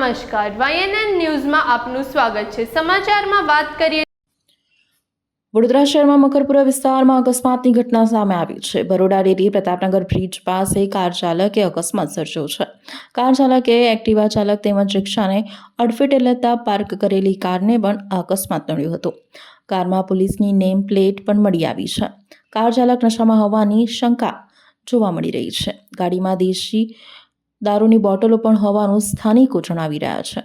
નમસ્કાર, YNN ન્યૂઝમાં આપનું સ્વાગત છે। સમાચારમાં વાત કરીએ। વડોદરા શહેરમાં મકરપુરા વિસ્તારમાં અકસ્માતની ઘટના સામે આવી છે। બરોડા ડેરી પ્રતાપનગર બ્રિજ પાસે કાર ચાલકે અકસ્માત સર્જ્યો છે। કાર ચાલકે એક્ટિવા ચાલક તેમજ રિક્ષાને અડફેટે લેતા પાર્ક કરેલી કારને પણ અકસ્માત નડ્યો હતો। કારમાં પોલીસની નેમ પ્લેટ પણ મળી આવી છે। કાર ચાલક નશામાં હોવાની શંકા જોવા મળી રહી છે। ગાડીમાં દેશી દારૂની બોટલો પણ હોવાનું સ્થાનિકો જણાવી રહ્યા છે।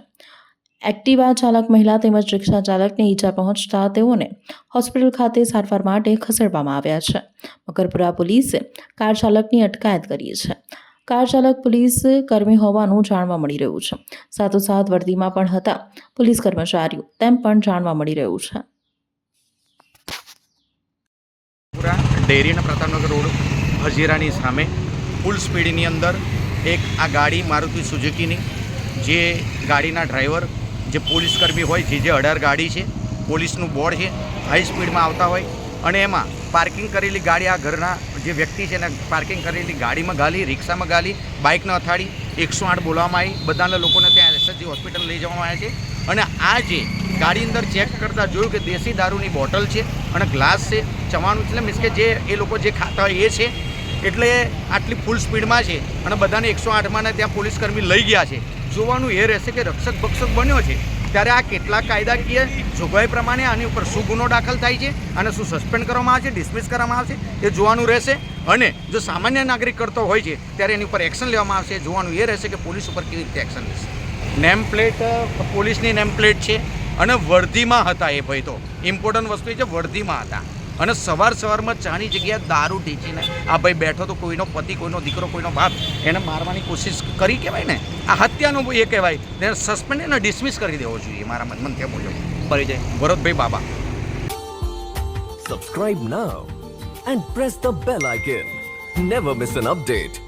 એક્ટિવા ચાલક મહિલા તેમજ રિક્ષા ચાલકને ઈજા પહોંચતા તેઓને હોસ્પિટલ ખાતે સારવાર માટે ખસેડવામાં આવ્યા છે। મકરપુરા પોલીસે કાર ચાલકની અટકાયત કરી છે। કાર ચાલક પોલીસ કર્મી હોવાનું જાણવા મળી રહ્યું છે। સાથોસાથ વર્દીમાં પણ હતા પોલીસ કર્મચારીઓ તેમ પણ જાણવા મળી રહ્યું છે। ડેરીના પ્રતાપનગર રોડ હજીરાની સામે ફૂલ સ્પીડની અંદર એક આ ગાડી મારુતિ સુઝુકીની જે ગાડીના ડ્રાઈવર જે પોલીસકર્મી હોય જે 18 ગાડી છે, પોલીસનું બોર્ડ છે, હાઈ સ્પીડમાં આવતા હોય અને એમાં પાર્કિંગ કરેલી ગાડી આ ઘરના જે વ્યક્તિ છે એને પાર્કિંગ કરેલી ગાડીમાં ગાલી, રિક્ષામાં ગાલી, બાઇકને અથાડી 108 બોલાવવામાં આવી। બધાના લોકોને ત્યાં એસએસજી હોસ્પિટલ લઈ જવામાં આવ્યા છે અને આ જે ગાડી અંદર ચેક કરતાં જોયું કે દેશી દારૂની બોટલ છે અને ગ્લાસ છે, ચવાનું એટલે મીન્સ કે જે એ લોકો જે ખાતા હોય એ છે। એટલે આટલી ફૂલ સ્પીડમાં છે અને બધાને 108માં ત્યાં પોલીસકર્મી લઈ ગયા છે। જોવાનું એ રહેશે કે રક્ષક ભક્ષક બન્યો છે ત્યારે આ કેટલા કાયદાકીય જોગવાઈ પ્રમાણે આની ઉપર શું ગુનો દાખલ થાય છે અને શું સસ્પેન્ડ કરવામાં આવશે, ડિસમિસ કરવામાં આવશે એ જોવાનું રહેશે। અને જો સામાન્ય નાગરિક કરતો હોય છે ત્યારે એની ઉપર એક્શન લેવામાં આવશે। જોવાનું એ રહેશે કે પોલીસ ઉપર કેવી રીતે એક્શન લેશે। નેમ પ્લેટ પોલીસની નેમ પ્લેટ છે અને વર્ધીમાં હતા। એ ભાઈ તો ઇમ્પોર્ટન્ટ વસ્તુ એ છે વર્ધીમાં હતા અને સવારમાં ચાની જગ્યાએ દારૂ ઢીંચીને આ ભાઈ બેઠો તો કોઈનો પતિ, કોઈનો દીકરો, કોઈનો બાપ એને મારવાની કોશિશ કરી કહેવાય ને, આ હત્યાનો એ કહેવાય। તેને સસ્પેન્ડ અને ડિસમિસ કરી દેવો જોઈએ મારા મન ત્યાં બોલ્યો પરિચય ભરતભાઈ બાબા। Subscribe now and press the bell icon. Never miss an update.